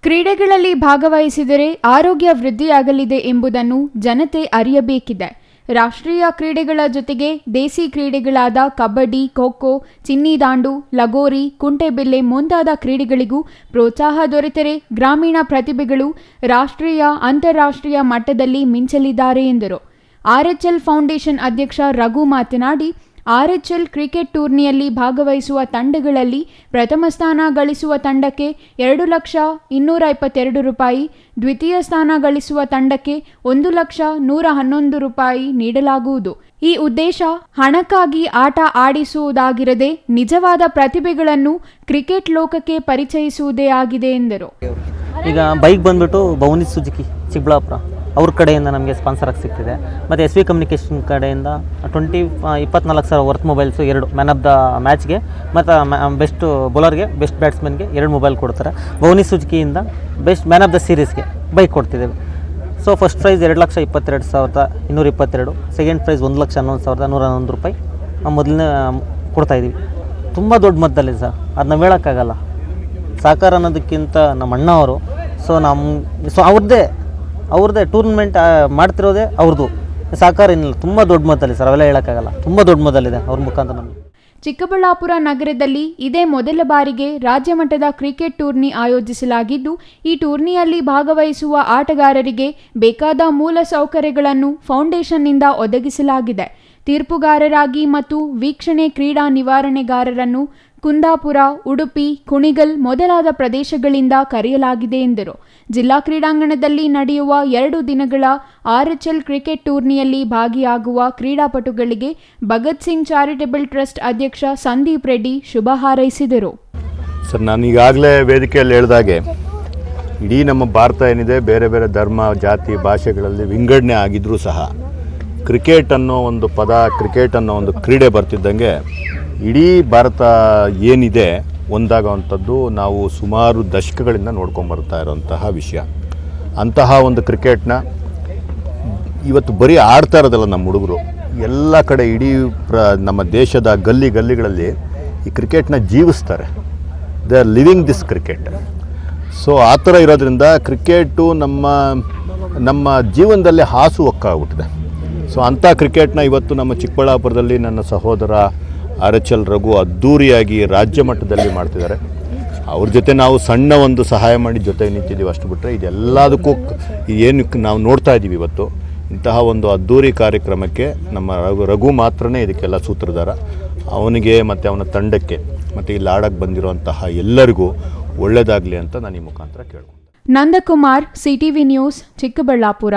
ಕ್ರೀಡೆಗಳಲ್ಲಿ ಭಾಗವಹಿಸಿದರೆ ಆರೋಗ್ಯ ವೃದ್ಧಿಯಾಗಲಿದೆ ಎಂಬುದನ್ನು ಜನತೆ ಅರಿಯಬೇಕಿದೆ. ರಾಷ್ಟ್ರೀಯ ಕ್ರೀಡೆಗಳ ಜೊತೆಗೆ ದೇಸಿ ಕ್ರೀಡೆಗಳಾದ ಕಬಡ್ಡಿ, ಖೋ-ಖೋ, ಚಿನ್ನಿದಾಂಡು, ಲಗೋರಿ, ಕುಂಟೆಬಿಲ್ಲೆ ಮುಂತಾದ ಕ್ರೀಡೆಗಳಿಗೂ ಪ್ರೋತ್ಸಾಹ ದೊರೆತರೆ ಗ್ರಾಮೀಣ ಪ್ರತಿಭೆಗಳು ರಾಷ್ಟ್ರೀಯ, ಅಂತಾರಾಷ್ಟ್ರೀಯ ಮಟ್ಟದಲ್ಲಿ ಮಿಂಚಲಿದ್ದಾರೆ ಎಂದರು. ಆರ್ಎಚ್ಎಲ್ ಫೌಂಡೇಶನ್ ಅಧ್ಯಕ್ಷ ರಘು ಮಾತನಾಡಿ, ಆರ್ಎಚ್ಎಲ್ ಕ್ರಿಕೆಟ್ ಟೂರ್ನಿಯಲ್ಲಿ ಭಾಗವಹಿಸುವ ತಂಡಗಳಲ್ಲಿ ಪ್ರಥಮ ಸ್ಥಾನ ಗಳಿಸುವ ತಂಡಕ್ಕೆ 2,222,000 ರೂಪಾಯಿ, ದ್ವಿತೀಯ ಸ್ಥಾನ ಗಳಿಸುವ ತಂಡಕ್ಕೆ 1,111,000 ರೂಪಾಯಿ ನೀಡಲಾಗುವುದು. ಈ ಉದ್ದೇಶ ಹಣಕ್ಕಾಗಿ ಆಟ ಆಡಿಸುವುದಾಗಿರದೆ ನಿಜವಾದ ಪ್ರತಿಭೆಗಳನ್ನು ಕ್ರಿಕೆಟ್ ಲೋಕಕ್ಕೆ ಪರಿಚಯಿಸುವುದೇ ಆಗಿದೆ ಎಂದರು. ಈಗ ಬೈಕ್ ಬಂದ್ಬಿಟ್ಟು ಭವಾನಿ ಸುಜುಕಿ ಚಿಕ್ಕಬಳ್ಳಾಪುರ ಅವ್ರ ಕಡೆಯಿಂದ ನಮಗೆ ಸ್ಪಾನ್ಸರ್ ಆಗಿ ಸಿಗ್ತಿದೆ. ಮತ್ತು SV ಕಮ್ಯುನಿಕೇಷನ್ ಕಡೆಯಿಂದ 24,000 worth mobiles 2 man of the ಮ್ಯಾಚ್ಗೆ ಮತ್ತು ಬೆಸ್ಟ್ ಬೌಲರ್ಗೆ, ಬೆಸ್ಟ್ ಬ್ಯಾಟ್ಸ್ಮನ್ಗೆ 2 ಮೊಬೈಲ್ ಕೊಡ್ತಾರೆ. ಭವಾನಿ ಸುಜುಕಿಯಿಂದ ಬೆಸ್ಟ್ ಮ್ಯಾನ್ ಆಫ್ ದ ಸೀರೀಸ್ಗೆ ಬೈಕ್ ಕೊಡ್ತಿದ್ದೇವೆ. So first prize 2,22,222, second prize 1,11,111 ರೂಪಾಯಿ ಮೊದಲನೇ ಕೊಡ್ತಾಯಿದ್ದೀವಿ. ತುಂಬ ದೊಡ್ಡ ಮಟ್ಟದಲ್ಲಿ ಸರ್, ಅದು ನಾವು ಹೇಳೋಕ್ಕಾಗಲ್ಲ. ಸಾಕಾರ ಅನ್ನೋದಕ್ಕಿಂತ ನಮ್ಮ ಅಣ್ಣ ಅವರು ಅವ್ರದ್ದೇ ಟೂರ್ನಮೆಂಟ್ ಮಾಡ್ತಿರೋದೇ ಅವ್ರದ್ದು ಸಾಕಾರ. ಏನಿಲ್ಲ, ತುಂಬ ದೊಡ್ಡ ಮಟ್ಟದಲ್ಲಿ ಸರ್, ಅವೆಲ್ಲ ಹೇಳೋಕ್ಕಾಗಲ್ಲ. ತುಂಬ ದೊಡ್ಡ ಮಟ್ಟದಲ್ಲಿದೆ ಅವ್ರ ಮುಖಾಂತರ ನಮಗೆ. ಚಿಕ್ಕಬಳ್ಳಾಪುರ ನಗರದಲ್ಲಿ ಇದೇ ಮೊದಲ ಬಾರಿಗೆ ರಾಜ್ಯ ಮಟ್ಟದ ಕ್ರಿಕೆಟ್ ಟೂರ್ನಿ ಆಯೋಜಿಸಲಾಗಿದ್ದು, ಈ ಟೂರ್ನಿಯಲ್ಲಿ ಭಾಗವಹಿಸುವ ಆಟಗಾರರಿಗೆ ಬೇಕಾದ ಮೂಲ ಸೌಕರ್ಯಗಳನ್ನು ಫೌಂಡೇಶನ್ನಿಂದ ಒದಗಿಸಲಾಗಿದೆ. ತೀರ್ಪುಗಾರರಾಗಿ ಮತ್ತು ವೀಕ್ಷಣೆ ಕ್ರೀಡಾ ನಿವಾರಣೆಗಾರರನ್ನು ಕುಂದಾಪುರ, ಉಡುಪಿ, ಕುಣಿಗಲ್ ಮೊದಲಾದ ಪ್ರದೇಶಗಳಿಂದ ಕರೆಯಲಾಗಿದೆ ಎಂದರು. ಜಿಲ್ಲಾ ಕ್ರೀಡಾಂಗಣದಲ್ಲಿ ನಡೆಯುವ 2 ದಿನಗಳ ಆರ್ಎಚ್ಎಲ್ ಕ್ರಿಕೆಟ್ ಟೂರ್ನಿಯಲ್ಲಿ ಭಾಗಿಯಾಗುವ ಕ್ರೀಡಾಪಟುಗಳಿಗೆ ಭಗತ್ ಸಿಂಗ್ ಚಾರಿಟೇಬಲ್ ಟ್ರಸ್ಟ್ ಅಧ್ಯಕ್ಷ ಸಂದೀಪ್ ರೆಡ್ಡಿ ಶುಭ ಹಾರೈಸಿದರು. ಸರ್, ನಾನು ಈಗಾಗಲೇ ವೇದಿಕೆಯಲ್ಲಿ ಹೇಳಿದಾಗೆ ಇಡೀ ನಮ್ಮ ಭಾರತ ಏನಿದೆ, ಬೇರೆ ಬೇರೆ ಧರ್ಮ, ಜಾತಿ, ಭಾಷೆಗಳಲ್ಲಿ ವಿಂಗಡಣೆ ಆಗಿದ್ರೂ ಸಹ ಕ್ರಿಕೆಟ್ ಅನ್ನೋ ಒಂದು ಪದ, ಕ್ರಿಕೆಟ್ ಅನ್ನೋ ಒಂದು ಕ್ರೀಡೆ ಬರ್ತಿದ್ದಂಗೆ ಇಡೀ ಭಾರತ ಏನಿದೆ ಒಂದಾಗುವಂಥದ್ದು ನಾವು ಸುಮಾರು ದಶಕಗಳಿಂದ ನೋಡ್ಕೊಂಬರ್ತಾ ಇರೋಂತಹ ವಿಷಯ. ಅಂತಹ ಒಂದು ಕ್ರಿಕೆಟ್ನ ಇವತ್ತು ಬರೀ ಆಡ್ತಾ ಇರೋದಲ್ಲ, ನಮ್ಮ ಹುಡುಗರು ಎಲ್ಲ ಕಡೆ ಇಡೀ ನಮ್ಮ ದೇಶದ ಗಲ್ಲಿಗಳಲ್ಲಿ ಈ ಕ್ರಿಕೆಟ್ನ ಜೀವಿಸ್ತಾರೆ. They are living this cricket. So ಆ ಥರ ಇರೋದ್ರಿಂದ ಕ್ರಿಕೆಟು ನಮ್ಮ ಜೀವನದಲ್ಲಿ ಹಾಸು ಹೊಕ್ಕಾಗ್ಬಿಟ್ಟಿದೆ. ಸೊ ಅಂಥ ಕ್ರಿಕೆಟ್ನ ಇವತ್ತು ನಮ್ಮ ಚಿಕ್ಕಬಳ್ಳಾಪುರದಲ್ಲಿ ನನ್ನ ಸಹೋದರ RHL ರಘು ಅದ್ಧೂರಿಯಾಗಿ ರಾಜ್ಯ ಮಟ್ಟದಲ್ಲಿ ಮಾಡ್ತಿದ್ದಾರೆ. ಅವ್ರ ಜೊತೆ ನಾವು ಸಣ್ಣ ಒಂದು ಸಹಾಯ ಮಾಡಿ ಜೊತೆ ನಿಂತಿದ್ದೀವಿ, ಅಷ್ಟು ಬಿಟ್ಟರೆ ಇದೆಲ್ಲದಕ್ಕೂ ಏನು ನಾವು ನೋಡ್ತಾ ಇದ್ದೀವಿ ಇವತ್ತು. ಇಂತಹ ಒಂದು ಅದ್ಧೂರಿ ಕಾರ್ಯಕ್ರಮಕ್ಕೆ ನಮ್ಮ ರಘು ಮಾತ್ರನೇ ಇದಕ್ಕೆಲ್ಲ ಸೂತ್ರಧಾರ. ಅವನಿಗೆ ಮತ್ತು ಅವನ ತಂಡಕ್ಕೆ ಮತ್ತು ಇಲ್ಲಿ ಆಡಕ್ಕೆ ಬಂದಿರುವಂತಹ ಎಲ್ಲರಿಗೂ ಒಳ್ಳೆಯದಾಗಲಿ ಅಂತ ನಾನು ಈ ಮುಖಾಂತರ ಕೇಳ್ತೀನಿ. Nandakumar, CTV news, Chikkaballapur.